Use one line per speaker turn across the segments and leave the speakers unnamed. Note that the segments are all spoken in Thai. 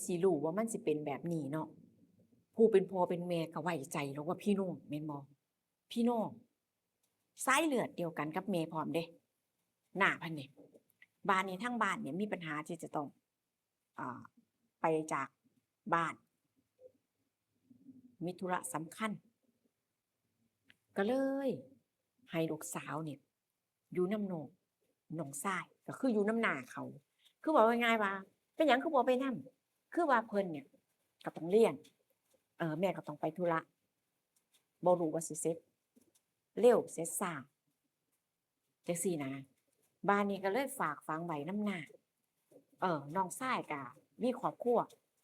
สิรู้ว่ามันสิเป็นแบบนี้เนาะผู้เป็นพ่อเป็นแม่ก็ไว้ใจแล้วว่าพี่น้องแม่นบ่พี่น้องสายเลือดเดียวกันกับแม่พร้อมเดะหน้าพันนี่บ้านนี้ทั้งบ้านเนี่ยมีปัญหาที่จะต้องอ่าไปจากบ้านมีธุระสำคัญก็เลยให้ลูกสาวเนี่ยอยู่นำน้องชายก็คืออยู่นำหน้าเขาคือเว้าง่ายๆว่าเป็นหยังคือบ่ไปนำคือว่าเพิ่นเนี่ยก็ต้องเรียนแม่ก็ต้องไปธุระบ่รู้ว่าสิเสร็จเร็วเสร็จช้าจังซี้นะบ้านนี้ก็เลยฝากฝังไว้นำหน้าน้องชายก็มีครอบครัว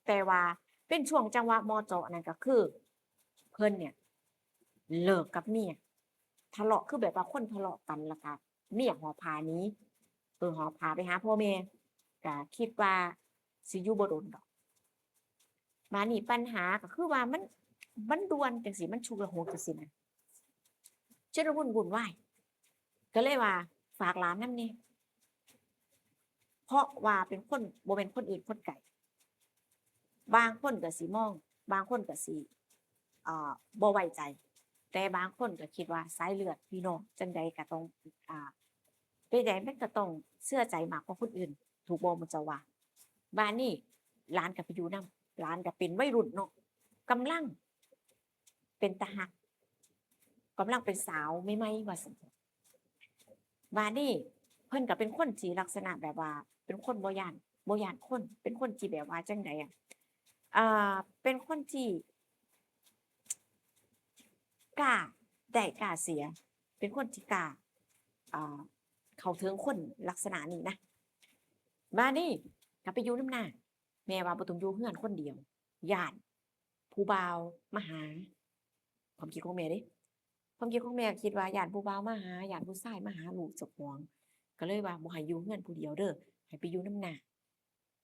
แต่ว่าเป็นช่วงจังหวะเหมาะเจาะนั่นก็คือเพิ่นเนี่ยเลิกกับเมียทะเลาะคือแบบว่าคนทะเลาะกันแล้วก็เมียหอบผ้าหนีหอบผ้าไปหาพ่อแม่ก็คิดว่าสิอยู่บ่โดนดอกบัดนี้ปัญหาก็คือว่ามันด่วนจังซี้มันฉุกละหุกจังซี้น่ะชุลมุนวุ่นวายก็เลยว่าฝากหลานนำแหน่เพราะว่าเป็นคนบ่แม่นคนอื่นคนไกล บางคนก็สิมองบางคนก็สิบ่ไว้ใจแต่บางคนก็คิดว่าสายเลือดพี่น้องจั่งใดก็ต้องอ่าเป็นใดมันก็ต้องเชื่อใจมากกว่าคนอื่นถูกบ่หมู่เจ้าว่าบัดนี้หลานก็ไปอยู่นำหลานก็เป็นวัยรุ่นเนาะกำลังเป็นตารักกำลังเป็นสาวใหม่ๆว่าซั่นบัดนี้เพิ่นก็เป็นคนที่ลักษณะแบบว่าเป็นคนบ่ย้านคนเป็นคนที่แบบว่าจั่งใดอะอ่เป็นคนที่กล้าได้กล้าเสียเป็นคนที่กล้าอ่าเข้าถึงคนลักษณะนี้นะบัดนี้ก็ไปอยู่นำหน้าแม่ว่าบ่ต้องอยู่เรือนคนเดียวย้านผู้บ่าวมาหาความคิดของแม่เดะความคิดของแม่คิดว่าย้านผู้บ่าวมาหาย้านผู้ชายมาหาลูกเจ้าของก็เลยว่าบ่ให้อยู่เรือนผู้เดียวเด้อให้ไปอยู่นำหน้า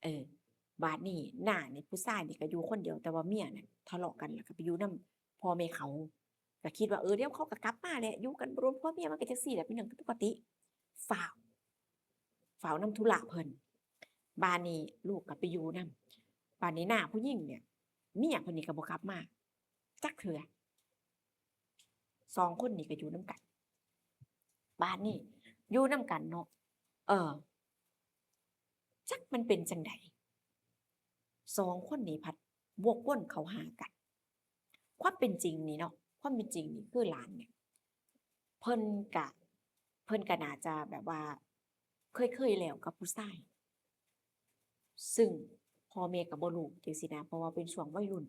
เออบัดนี้น้านี่ผู้ชายนี่ก็อยู่คนเดียวแต่ว่าเมียน่ะทะเลาะกันแล้วก็ไปอยู่นำพ่อแม่เขา ก็คิดว่าเดี๋ยวเขาก็กลับมาแหละอยู่กันรวมผัวเมียมันก็จั่งซี้แหละเป็นเรื่องปกติฟ้าวฟ้าวนำธุระเพิ่นบัดนี้ลูกก็ไปอยู่นำบัดนี้น้าผู้หญิงเนี่ยเมียเพิ่นนี่ก็บ่กลับมาจักเทื่อ2คนนี้ก็อยู่นำกันบัดนี้อยู่นำกันเนาะเออจักมันเป็นจั่งใด2คนนี้พัดวกวนเข้าหากันความเป็นจริงนี่เนาะความเป็นจริงนี่คือหลานเนี่ย เพิ่นก็เพิ่นก็น่าจะแบบว่าเคยแล้วกับผู้ชายซึ่งพ่อแม่ก็บ่รู้จังซี้นะเพราะว่าเป็นช่วงวัยรุ่น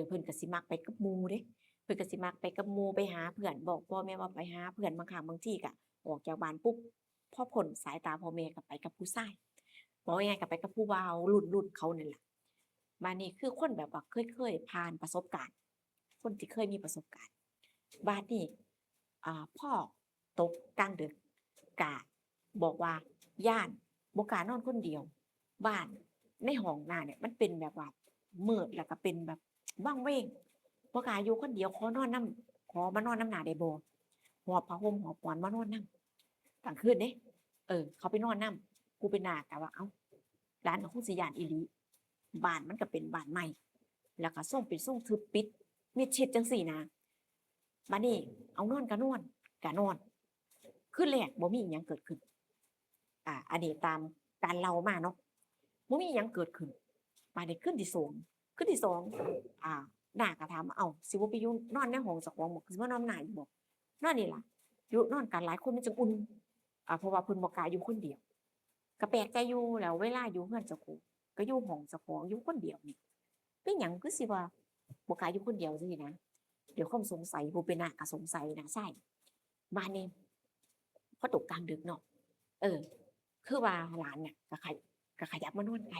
เพิ่นก็สิมักไปกับหมู่เดะเพิ่นก็สิมักไปกับหมู่ไปหาเพื่อนบอกพ่อแม่ว่าไปหาเพื่อนบางครั้งบางทีก็ออกจากบ้านปุ๊บพอพ้นสายตาพ่อแม่ก็ไปกับผู้ชายเว้าง่ายๆก็ไปกับผู้บ่าวรุ่นเขานั่นล่ะบัดนี้คือคนแบบว่าเคยผ่านประสบการณ์คนที่เคยมีประสบการณ์บัดนี้ พ่อตกกลางดึกก็บอกว่าย้านบ่กล้านอนคนเดียวบ้านในห้องน้าเนี่ยมันเป็นแบบว่ามืดแล้วก็เป็นแบบวังเวงบ่กล้าอยู่คนเดียวขอมานอนนำหน้าได้บ่หอบผ้าห่มหอบหมอนมานอนนำกลางคืนเดะเขาไปนอนนำผู้เป็นน้าก็ว่าอ้าวหลานก็คงสิย้านอีหลีบ้านมันก็เป็นบ้านใหม่แล้วก็ทรงเป็นทรงทึบปิดมิดชิดจังซี้นะ บัดนี้เอานอนก็นอนก็นอนคืนแรกบ่มีอิหยังเกิดขึ้นอันนี้ตามการเล่ามาเนาะบ่มีอิหยังเกิดขึ้นบัดนี้คืนที่ 2อ่าน้าก็ถามว่าอ้าวสิบ่ไปอยู่นอนในห้องเจ้าของบ่สิมานอนหน้าอยู่บ่นอนนี่ล่ะอยู่นอนกันหลายคนมันจั่งอุ่นเพราะว่าเพิ่นบ่กล้าอยู่คนเดียวก็แปลกใจอยู่แล้วเวลาอยู่เรือนเจ้าของก็อยู่ห้องเจ้าของอยู่คนเดียวนี่เป็นหยังคือสิว่าบ่กล้าอยู่คนเดียวจังซี้นะ เดี๋ยวความสงสัยผู้เป็นน่ะก็สงสัยน่ะใช่บ้านนี้พอตกกลางดึกเนาะเออคือว่าหลานเนี่ยก็ขยับมานอนไกล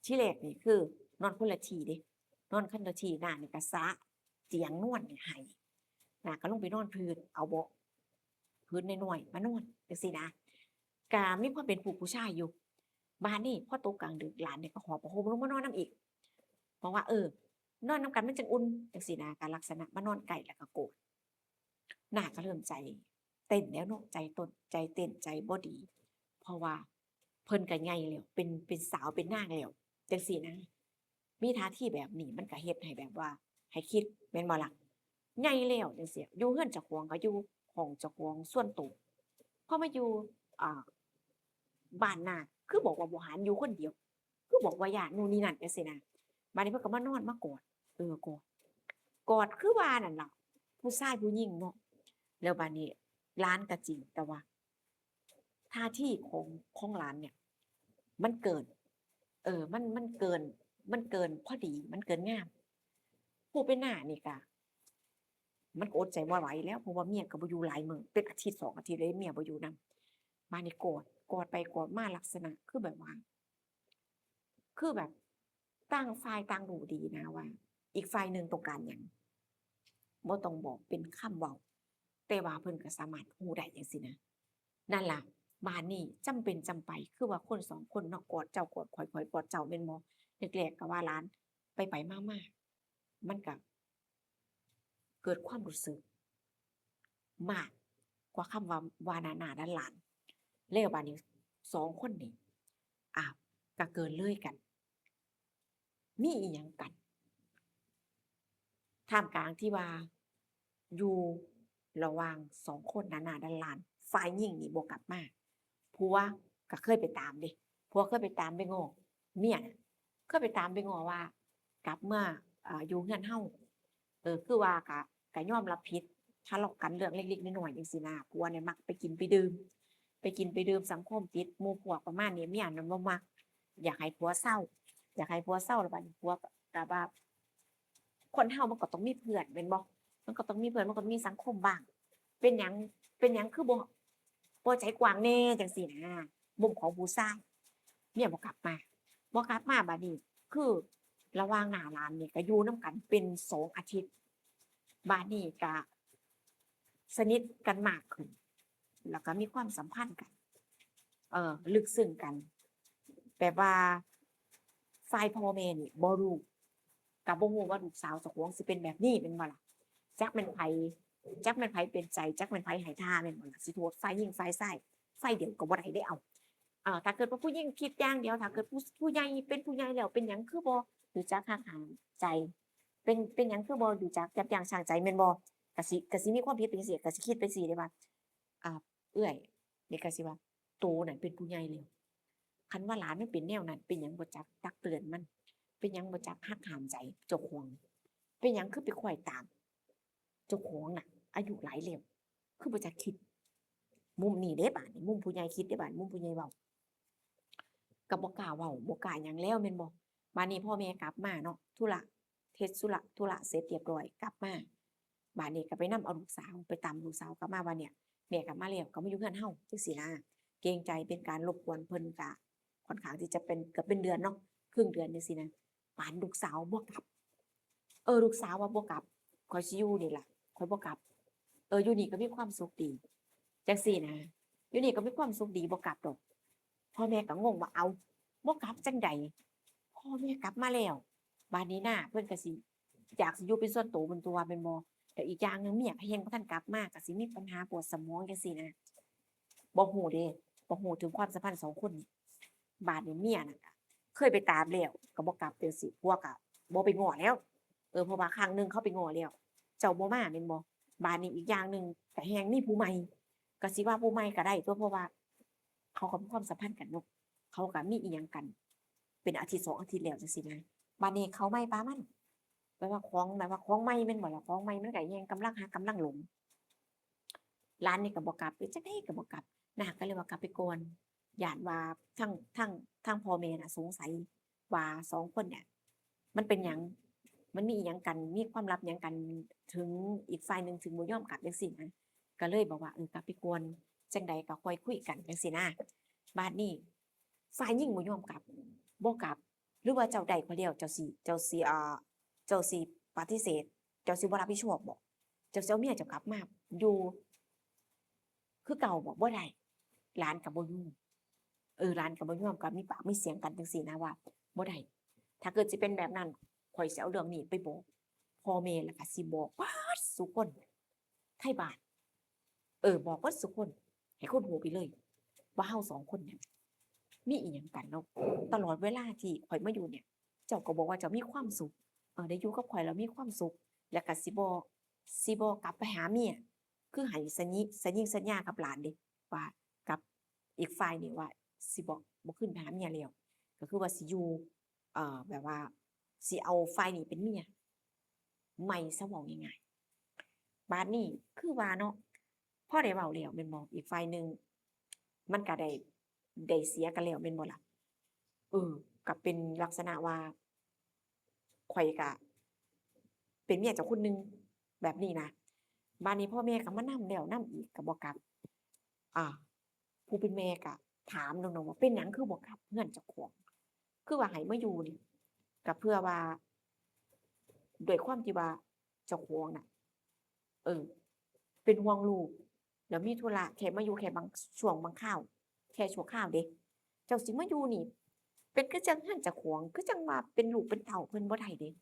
ที่แรกนี่คือนอนคนละที่เดะนอนคนละที่น้านี่ก็ซะเจียงนอนนี่ให้น้าก็ลงไปนอนพื้นเอาเบาะพื้นน้อยๆมานอนจังซี้นะก็มีความเป็นผู้ชายอยู่บัดนี้พอตกกลางดึกหลานเนี่ยก็หอบผ้าห่มลงมานอนนำอีกเพราะว่านอนนำกันมันจั่งอุ่นจังซี้นะก็ลักษณะมานอนใกล้แล้วก็กอดน้าก็เริ่มใจเต้นแล้วเนาะใจเต้นใจบ่ดีเพราะว่าเพิ่นก็ใหญ่แล้วเป็นสาวเป็นนางแล้ว จังซี่นะมีท่าทีแบบนี้มันก็เฮ็ดให้แบบว่าให้คิดแม่นบ่ล่ะใหญ่แล้วจังซี้อยู่เรือนเจ้าของก็อยู่ห้องเจ้าของส่วนตัวพอมาอยู่อ่าบ้านนาคือบอกว่าบ่หันอยู่คนเดียวคือบอกว่าย้านนู่นนี่นั่นจังซี้นะบัดนี้เพิ่นก็มานอนมากอดกอดคือว่านั่นล่ะผู้ชายผู้หญิงเนาะแล้วบัดนี้หลานก็จริงแต่ว่าท่าทีของหลานเนี่ยมันเกินมันเกินพอดีมันเกินงามผู้เป็นน้านี่ก็มันก็อดใจบ่ไหวแล้วเพราะว่าเมียก็บ่อยู่หลายมื้อเป็นอาทิตย์2อาทิตย์เลยเมียบ่อยู่นำบัดนี้กอดไปกอดมาลักษณะคือแบบว่าคือแบบต่างฝ่ายต่างรู้ดีนะว่าอีกฝ่ายหนึ่งต้องการหยัง บ่ต้องบอกเป็นคำเว้าแต่ว่าเพิ่นก็สามารถรู้ได้จังซี้นะนั่นล่ะบ้านนี้จำเป็นจำไปคือว่าคน2คนเนาะกอดเจ้ากอดข้อยข้อยกอดเจ้าแม่นบ่แรกๆก็ว่าหลานไปๆมาๆมันก็เกิดความรู้สึกมากกว่าคำว่าหน้าๆหลานๆแล้วบัดนี้2คนนี้อ้าวก็เกินเลยกันมีอิหยังกันท่ามกลางที่ว่าอยู่ระหว่าง2คนหน้าๆหลานๆฝ่ายหญิงนี่บ่กลับมาผัวก็เคยไปตามเดะผัวเคยไปตามไปง้อเมียน่ะเคยไปตามไปง้อว่ากลับมาอยู่เรือนเฮาคือว่าก็ยอมรับผิดทะเลาะกันเรื่องเล็กๆน้อยๆจังซี้นะผัวเนี่ยมักไปกินไปดื่มสังคมติดหมู่พวกประมาณนี้เมียน่ะบ่มักอยากให้ผัวเซาแล้วบัดนี้ผัวก็ว่าคนเฮามันก็ต้องมีเพื่อนแม่นบ่มันก็ต้องมีเพื่อนมันก็มีสังคมบ้างเป็นหยังคือบ่ใจกว้างแหน่จังซี้นะมุมของผู้ชายเมียบ่กลับมาบัดนี้คือระหว่างหน้าร้านนี่ก็อยู่นำกันเป็น2อาทิตย์บัดนี้ก็สนิทกันมากขึ้นแล้วก็มีความสัมพันธ์กันลึกซึ้งกันแบบว่าฝ่ายพ่อแม่นี่บ่รู้ก็บ่รู้ว่าลูกสาวเจ้าของสิเป็นแบบนี้แม่นบ่ล่ะจักแม่นไผเป็นใจจักแม่นไผให้ท่าแม่นบ่ล่ะสิโทษฝ่ายหญิงฝ่ายชายฝ่ายเดียวก็บ่ได้เดะเอาถ้าเกิดว่าผู้หญิงคิดอย่างเดียวถ้าเกิดผู้ใหญ่เป็นผู้ใหญ่แล้วเป็นหยังคือบ่รู้จักหักห้ามใจเป็นหยังคือบ่รู้จักยับยั้งชั่งใจแม่นบ่ก็สิมีความคิดเป็นจั่งซี้ก็สิคิดไปจั่งซี้เดะว่าอ่าเอื้อยนี่ก็สิว่าโตน่ะเป็นผู้ใหญ่แล้วคันว่าหลานมันเป็นแนวนั้นเป็นหยังบ่จักตักเตือนมันเป็นหยังบ่จักหักห้ามใจเจ้าของเป็นหยังคือไปคล้อยตามเจ้าของน่ะอายุหลายแล้วคือบ่จักคิดมุมนี้เด้บาดนี้มุมผู้ใหญ่คิดเด้บาดมุมผู้ใหญ่เว้า ก็บ่กล้าเว้าบ่กล้าหยังแล้วแม่นบ่บัดนี้พ่อแม่กลับมาเนาะธุระเสร็จเรียบร้อยกลับมาบัดนี้ก็ไปนำเอาลูกสาวไปตามลูกสาวกลับมาว่าเนี่ยแม่กลับมาแล้วก็มาอยู่เรือนเฮาจังซี้นะเกรงใจเป็นการรบกวนเพิ่นก็ค่อนข้างที่จะเป็นเกือบเป็นเดือนเนาะครึ่งเดือนจังซี้นะปานลูกสาวบ่กลับลูกสาวว่าบ่กลับข้อยสิอยู่นี่ล่ะข้อยบ่กลับอยู่นี่ก็มีความสุขดีจังซี้นะอยู่นี่ก็มีความสุขดีบ่กลับดอก พ่อแม่ก็งงว่าเอ้าบ่กลับจั่งใดพ่อแม่กลับมาแล้วบัดนี้นะเพิ่นก็สิอยากสิอยู่เป็นส่วนตัวเป็นตัวแม่นบ่แล้วอีกอย่างหนึ่งเมียก็ยังบ่ทันกลับมาก็สิมีปัญหาปวดสมองจังซี้นะบ่ฮู้เดะบ่ฮู้ถึงความสัมพันธ์2คนนี้บัดนี้เมียน่ะก็เคยไปตามแล้วก็บ่กลับจังซี้ผัวก็บ่ไปง้อแล้วเพราะว่าครั้งหนึ่งเขาไปง้อแล้วเจ้าบ่มาแม่นบ่บัดนี้อีกอย่างหนึ่งก็แฮ่งมีผู้ใหม่ก็สิว่าผู้ใหม่ก็ได้ตั่วเพราะว่า เขาก็มีความสัมพันธ์กันเนาะเขาก็มีอิหยังกันเป็นอาทิตย์2อาทิตย์แล้วจังซี้นะบัดนี้เขาใหม่ปามันแบบว่าของใหม่แม่นบ่ล่ะของใหม่มันก็แฮ่งกำลังรักกำลังหลงหลานนี่ก็บ่กลับเฮ็ดจั่งใดก็บ่กลับน้าก็เลยว่ากลับไปก่อนย้านว่าทางพ่อแม่น่ะสงสัยว่า2คนเนี่ยมันเป็นหยังมันมีอิหยังกันมีความลับหยังกันถึงอีกฝ่ายหนึ่งถึงบ่ยอมกลับจังซี้นะก็เลยบอกว่ากลับไปก่อนจั่งใดก็ค่อยคุยกันจังซี้นะบัดนี้ฝ่ายหญิงบ่ยอมกลับบ่กลับหรือว่าเจ้าได้เขาแล้วเจ้าสิปฏิเสธเจ้าสิบ่รับผิดชอบบ่เจ้าสิเอาเมียเจ้ากลับมาอยู่คือเก่าบ่บ่ได้หลานก็บ่อยู่หลานก็บ่ยอมก็มีปากมีเสียงกันจังซี้นะว่าบ่ได้ถ้าเกิดสิเป็นแบบนั้นข้อยสิเอาเรื่องนี้ไปบอกพ่อแม่แล้วก็สิบอกเบิดซุคนไทบ้านบอกเบิดซุคนให้คนรู้ไปเลยว่าเรา2คนเนี่ย มีอีหยังกันแล้วตลอดเวลาที่ข่อยมาอยู่เนี่ย เจ้าก็บอกว่าเจ้ามีความสุขได้อยู่กับข่อยแล้วมีความสุขแล้วก็สิบ่กลับไปหาเมียคือให้สัญญากับหลานเดะว่ากับอีกฝ่ายนี่ว่าสิบ่ขึ้นไปหาเมียแล้วก็คือว่าสิอยู่แบบว่าสิเอาฝ่ายนี้เป็นเมียใหม่ซะเว้าง่ายๆบัดนี้คือว่าเนาะพอได้เว้าแล้วแม่นบ่อีกฝ่ายหนึ่งมันก็ได้เสียกันแล้วแม่นบ่ล่ะเออก็เป็นลักษณะว่าข่อยก็เป็นเมียเจ้าคนหนึ่งแบบนี้นะบัดนี้พ่อแม่ก็มานำแล้วนำอีกก็บ่กลับอา ผู้เป็นแม่ก็ถามน้องๆว่าเป็นหยังคือบ่กลับเรือนเจ้าของคือว่าให้มาอยู่นี่ก็เพื่อว่าด้วยความที่ว่าเจ้าของน่ะเออเป็นห่วงลูกแล้วมีธุระแค่มาอยู่แค่บางช่วงบางคราวแค่ชั่วคราวเดะเจ้าสิมาอยู่นี่เป็นคือจั่งเรือนเจ้าของคือจั่งว่าเป็นลูกเป็นเต้าเพิ่นบ่ได้เดะ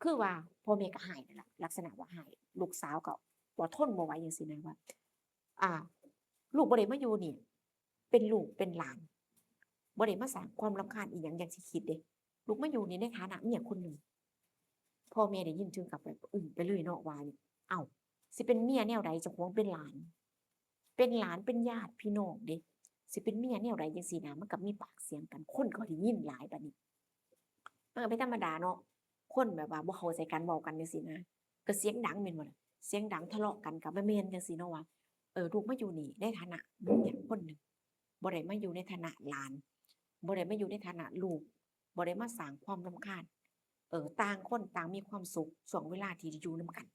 คือว่าพ่อแม่ก็อ้ายนั่นล่ะลักษณะว่าอ้ายลูกสาวก็บ่ทนบ่ไหวจังซี้นะว่าอ่าลูกบ่ได้มาอยู่นี่ เป็นลูกเป็นหลานบ่ได้มาสร้างความรำคาญอิหยังอย่างที่คิดเดะลูกมาอยู่นี่ในฐานะเมียคนหนึ่งพ่อแม่ได้ยินถึงกับแบบอึ้งไปเลยเนาะว่าอ้าวสิเป็นเมียแนวใดเจ้าของเป็นหลานเป็นญาติพี่น้องเดะสิเป็นเมียแนวใดจังซี้นะมันก็มีปากเสียงกันคนก็ได้ยินหลายบัดนี้มันก็เป็นธรรมดาเนาะคนแบบว่าบ่เข้าใจกันเว้ากันจังซี้นะก็เสียงดังแม่นบ่ล่ะเสียงดังทะเลาะกันก็บ่แม่นจังซี้เนาะว่าลูกมาอยู่นี่ในฐานะเมียคนหนึ่ง บ่ได้มาอยู่ในฐานะหลานบ่ได้มาอยู่ในฐานะลูกบ่ได้มาสร้างความรำคาญต่างคนต่างมีความสุขช่วงเวลาที่อยู่นำกัน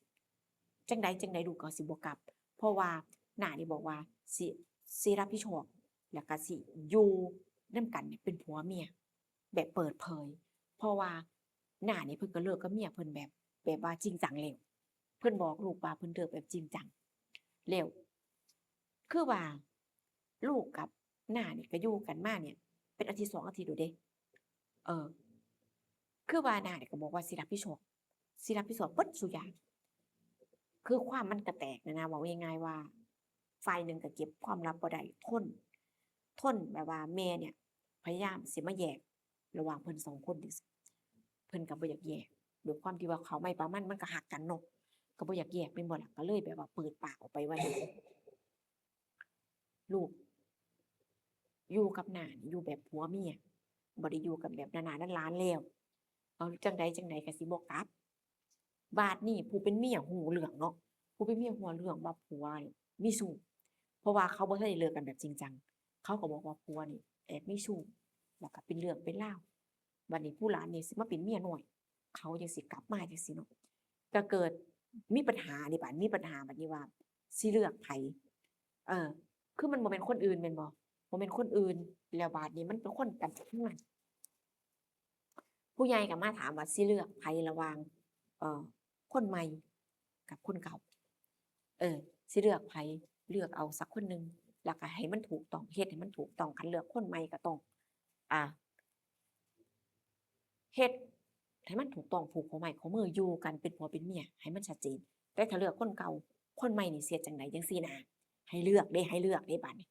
จั่งใดลูกก็สิบ่กลับเพราะว่าน้านี่บอกว่าสิรับผิดชอบแล้วก็สิอยู่นำกันเนี่ยเป็นผัวเมียแบบเปิดเผยเพราะว่าน้านี่เพิ่นก็เลิกกับเมียเพิ่นแบบว่าจริงจังแล้วเพิ่นบอกลูกว่าเพิ่นเลิกแบบจริงจังแล้วคือว่าลูกกับน้านี่ก็อยู่กันมาเนี่ยเป็นอาทิตย์2อาทิตย์แล้วเดะเออคือว่าน้านี่ก็บอกว่าสิรับผิดชอบเบิดซุอย่างคือความมันก็แตกนั่นนะเว้าง่ายๆว่าฝ่ายหนึ่งก็เก็บความลับบ่ได้ทนแบบว่าแม่เนี่ยพยายามสิมาแยกระหว่างเพิ่น2คนจั่งซี้เพิ่นก็บ่อยากแยกด้วยความที่ว่าเขาวไม้ปลามันมันก็รักกันเนาะก็บ่อยากแยกแม่นบ่ล่ะก็เลยแบบว่าเปิดปากออกไปว่าลูก อยู่กับน้านี่อยู่แบบผัวเมียบ่ได้อยู่กันแบบน้าๆหลานๆแล้วเอาจั่งใดก็สิบ่กลับบาดนี้ผู้เป็นเมียรู้เรื่องเนาะผู้เป็นเมียรู้เรื่องว่าผัวนี่มีชู้เพราะว่าเขาบ่ทันได้เลิกกันแบบจริงจังเขาก็บอกว่าผัวนี่แอบมีชู้แล้วก็เป็นเรื่องเป็นราวบัดนี้ผู้หลานนี่สิมาเป็นเมียน้อยเขาจั่งสิกลับมาจั่งซี้เนาะก็เกิดมีปัญหานี่บัดมีปัญหาบัดนี้ว่าสิเลือกไผเออคือมันบ่แม่นคนอื่นแม่นบ่ บ่แม่นคนอื่นแล้วบาดนี้มันเป็นคนกันทั้งนั้นผู้ใหญ่ก็มาถามว่าสิเลือกไผระหว่างเอ่อคนใหม่กับคนเก่าสิเลือกไผเลือกเอาสักคนหนึ่งแล้วก็ให้มันถูกต้องเฮ็ดให้มันถูกต้องคันเลือกคนใหม่ก็ต้องอ่าเฮ็ดให้มันถูกต้องผูกข้อไม้ข้อมืออยู่กันเป็นผัวเป็นเมียให้มันชัดเจนแต่ถ้าเลือกคนเก่าคนใหม่นี่สิเฮ็ดจั่งใดจั่งซี้นะให้เลือกเด้บัดนี้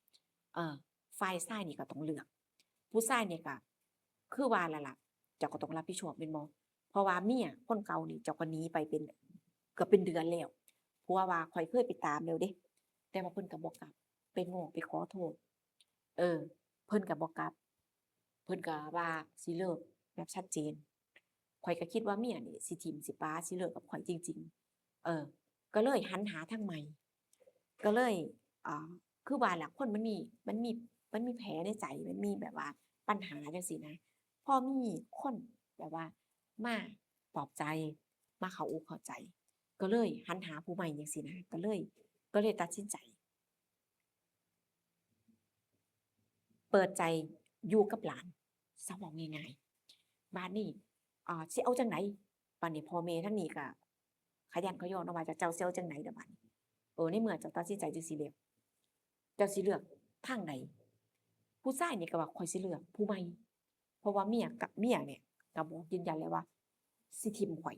เออฝ่ายชายนี่ก็ต้องเลือก ผู้ชายนี่ก็คือว่าแล้วล่ะเจ้าก็ต้องรับผิดชอบแม่นบ่เพราะว่าเมียคนเก่านี่เจ้าก็หนีไปเป็นเกือบเป็นเดือนแล้วผัวว่าข้อยเคยไปตามแล้วเดะแต่ว่าเพิ่นก็บ่กลับไปง้อไปขอโทษเออเพิ่นก็บ่กลับเพิ่นก็ว่าสิเลิกแบบชัดเจนข้อยก็คิดว่าเมียนี่สิถิ้มสิป๋าสิเลิกกับข้อยจริงๆก็เลยหันหาทางใหม่ก็เลยอ่าคือว่าล่ะคนมันมีแผลในใจมันมีแบบว่าปัญหาจังซี้นะพอมีคนแบบว่ามาปลอบใจมาเข้าอกเข้าใจก็เลยหันหาผู้ใหม่จังซี้นะก็เลยตัดสินใจเปิดใจอยู่กับหลานซะเว้าง่ายๆบัดนี้สิเอาจั่งใดบัดนี้พ่อแม่ทางนี้ก็ขยันขยอเนาะว่าเจ้าสิเอาจั่งใดล่ะบัดนี้ในเมื่อเจ้าตัดสินใจจั่งซี้แล้วเจ้าสิเลือกทางใด ผู้ชายนี่ก็ว่าข้อยสิเลือกผู้ใหม่เพราะว่าเมียเนี่ยก็บอกยืนยันเลยว่าสิทิมข้อย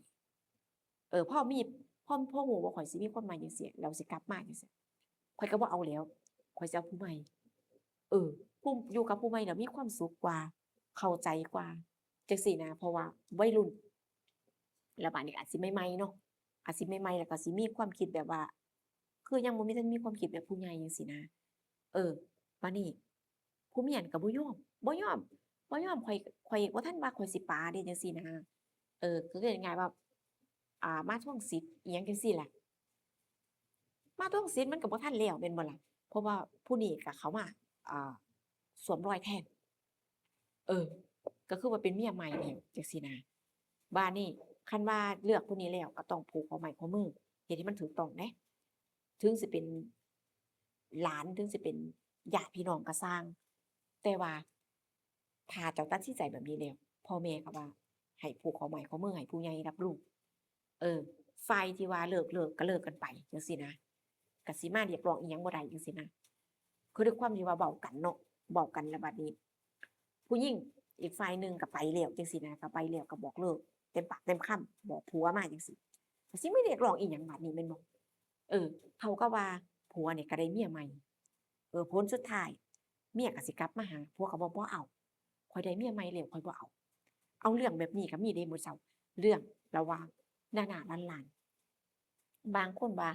พอมีพอรู้ว่าข้อยสิมีคนใหม่จังซี้แล้วสิกลับมาจังซี้ข้อยก็บ่เอาแล้วข้อยสิเอาผู้ใหม่เออผู้ ผู้อยู่กับผู้ใหม่แล้วมีความสุขกว่าเข้าใจกว่าจังซี้นะเพราะว่าวัยรุ่นแล้วบัดนี้ก็อาจสิใหม่ๆเนาะอาจสิใหม่ๆแล้วก็สิมีความคิดแบบว่าคือยังบ่มีทันมีความคิดแบบผู้ใหญ่จังซี้นะบัดนี้ผู้เมียนั่นก็บ่ยอมข้อยบ่ทันว่าข้อยสิปาเดะจังซี้นะก็คือง่ายๆว่ามาทวงสิทธิ์อิหยังจังซี้ล่ะ มาทวงสิทธิ์มันก็บ่ทันแล้วแม่นบ่ล่ะเพราะว่าผู้นี้ก็เข้ามาอ่าสวมรอยแทนเออก็คือว่าเป็นเมียใหม่แล้วจังซี้นะบัดนี้คันว่าเลือกผู้นี้แล้วก็ต้องผูกข้อไม้ข้อมือเฮ็ดให้มันถูกต้องเดะถึงสิเป็นหลานถึงสิเป็นญาติพี่น้องก็สร้างแต่ว่าถ้าเจ้าตัดสินใจแบบนี้แล้วพ่อแม่ก็ว่าให้ผูกข้อไม้ข้อมือให้ผู้ใหญ่รับรู้ เออฝ่ายที่ว่าเลิกก็เลิกกันไปจังซี้นะก็สิมาเรียกร้องอิหยังบ่ได้จังซี้นะคือด้วยความที่ว่าเว้ากันเนาะเว้ากันแล้วบัดนี้ผู้หญิงอีกฝ่ายหนึ่งก็ไปแล้วจังซี้นะก็ไปแล้วก็บอกเลิกเต็มปากเต็มคำบอกผัวมาจังซี้ก็สิมาเรียกร้องอิหยังบัดนี้แม่นบ่เออเท่ากับว่าผัวเนี่ยก็ได้เมียใหม่ผลสุดท้ายเมียก็สิกลับมาหาผัวก็บ่เอาข้อยได้เมียใหม่แล้วข้อยบ่เอาเอาเรื่องแบบนี้ก็มีเดะมื้อเช้าเรื่องระหว่างน้าๆหลานๆ บางคนว่า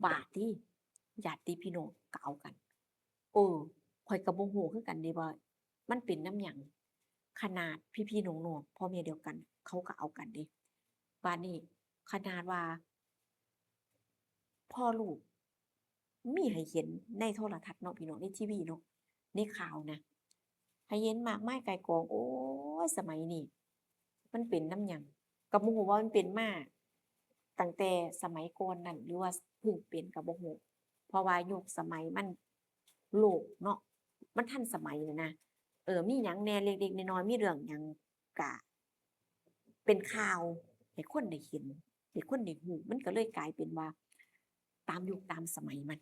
บาดติญาติพี่น้องก็เอากันเออข้อยก็บ่ฮู้คือกันเดะว่ามันเป็นนำหยังขนาดพี่ๆน้องๆพ่อแม่เดียวกันเขาก็เอากันเดะบัดนี้ขนาดว่าพ่อลูกมีให้เห็นในโทรทัศน์เนาะพี่น้องในทีวีเนาะในข่าวนะให้เห็นมากมายก่ายกองโอ๊ยสมัยนี้มันเป็นนำหยังก็บ่ฮู้ว่ามันเป็นมาตั้งแต่สมัยก่อนนั้นหรือว่าเพิ่งเป็นก็บ่ฮู้เพราะว่ายุคสมัยมันโลกเนาะมันทันสมัยน่ะนะมีหยังแหน่เล็กๆน้อยๆมีเรื่องหยังก็เป็นข่าวให้คนได้เห็นให้คนได้ฮู้มันก็เลยกลายเป็นว่าตามยุคตามสมัยมัน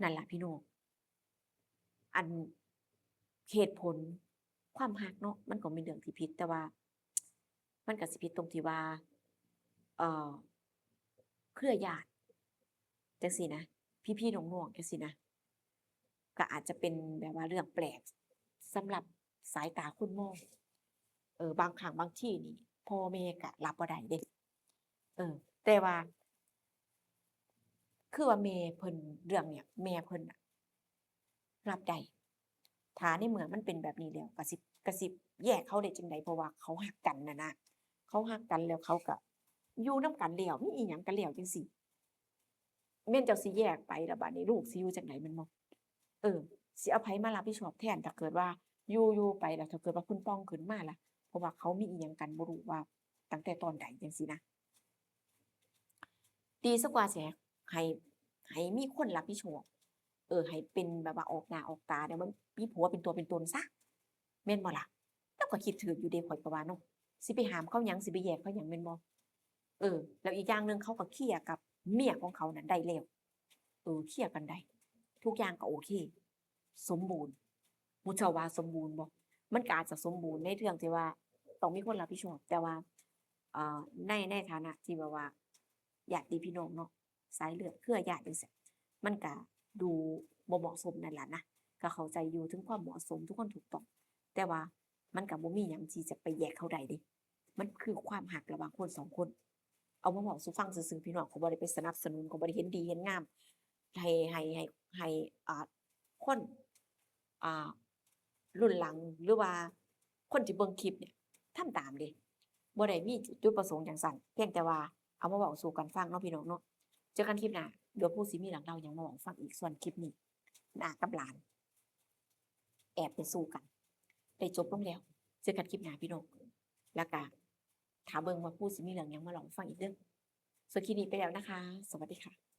นั่นล่ะพี่น้องอันเหตุผลความรักเนาะมันก็เป็นเรื่องที่ผิดแต่ว่ามันก็สิผิดตรงที่ว่าเอ่อเครือญาติจังซี้นะพี่ๆน้องๆจังซี้นะก็อาจจะเป็นแบบว่าเรื่องแปลกสำหรับสายตาคนมองบางครั้งบางทีนี่พ่อแม่ก็รับบ่ได้เดะเออแต่ว่าคือว่าแม่เพิ่นเรื่องเนี้ยแม่เพิ่นน่ะรับได้ถ้าในเมื่อมันเป็นแบบนี้แล้วก็สิแยกเขาได้จั่งใดเพราะว่าเขารักกันน่ะนะเขารักกันแล้วเขาก็อยู่นำกันแล้วมีอิหยังก็แล้วจั่งซี้แม่นเจ้าสิแยกไปแล้วบัดนี้ลูกสิอยู่จั่งใดแม่นบ่เออสิเอาไผมารับผิดชอบแทนถ้าเกิดว่าอยู่ๆไปแล้วถ้าเกิดว่าเพิ่นป่องขึ้นมาล่ะเพราะว่าเขามีอิหยังกันบ่รู้ว่าตั้งแต่ตอนใดจังซี้นะ ดีเสียกว่าสิให้ให้มีคนรับผิดชอบให้เป็นแบบว่าออกหน้าออกตาเดี๋ยวมันมีผัวเป็นตัวเป็นตนเสียแม่นบ่ล่ะเราก็คิดถูกอยู่เดะข้อยก็ว่าเนาะสิไปห้ามเขาหยังสิไปแยกเขาหยังแม่นบ่แล้วอีกอย่างหนึ่งเขาก็เคลียร์กับเมียของเขานั้นได้แล้วเคลียร์กันได้ทุกอย่างก็โอเคสมบูรณ์หมู่เจ้าว่าสมบูรณ์บ่มันก็อาจจะสมบูรณ์ในเรื่องที่ว่าต้องมีคนรับผิดชอบแต่ว่าในฐานะที่แบบว่าญาติพี่น้องเนาะสายเลือดเครือญาติจังซี้มันก็ดูบ่เหมาะสมนั่นล่ะนะก็เข้าใจอยู่ถึงความเหมาะสมทุกคนถูกต้องแต่ว่ามันก็บ่มีหยังที่จะไปแยกเขาได้เดะมันคือความรักระหว่างคนสองคนเอามาเว้าสู่ฟังซื่อๆพี่น้องเขาบ่ได้ไปสนับสนุนเขาบ่ได้เห็นดีเห็นงามให้อ่าคนอ่ารุ่นหลังหรือว่าคนที่เบิ่งคลิปเนี่ยทำตามเดะ บ่ได้มีจุดประสงค์จั่งซั้นเพียงแต่ว่าเอามาเว้าสู่กันฟังเนาะพี่น้องเนาะเจอกันคลิปหน้าเดี๋ยวผู้สิมีเรื่องเล่าหยังมาเว้าฟังอีกส่วนคลิปนี้น้ากับหลานแอบไปสู้กันได้จบลงแล้วเจอกันคลิปหน้าพี่น้องแล้วก็ถ้าเบิ่งว่าผู้สิมีเรื่องหยังมาเล่าให้ฟังอีกเด้อส่วนคลิปนี้ไปแล้วนะคะสวัสดีค่ะ